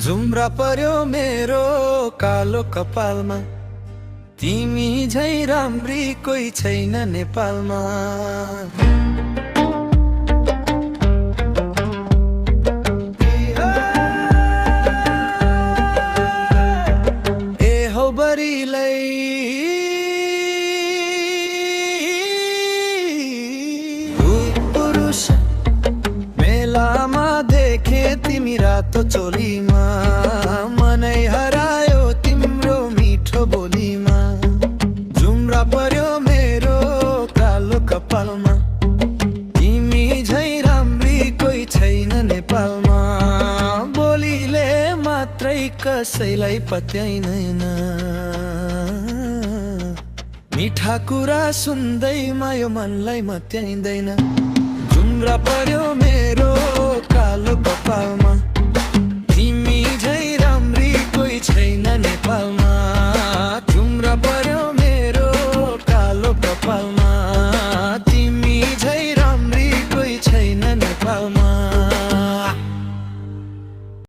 जुम्रा पर्यो मेरो कालो कपालमा, तिमी झै राम्री कोही छैन नेपालमा। ए हौ बरिलै पुरुष मेलामा देखे तिमी रातो चोलीमा, मनै हरायो तिम्रो मिठो बोलीमा। जुम्रा पर्यो मेरो कालो कपालमा, तिमी झै राम्री कोही छैन नेपालमा। बोलीले मात्रै कसैलाई पत्याइँदैन, मिठा कुरा सुन्दैमा यो मनलाई मत्याइँदैन। जुम्रा पर्यो मेरो कालो कपालमा, तिमी झै राम्री कोही छैन नेपालमा। जुम्रा पर्यो मेरो कालो कपालमा।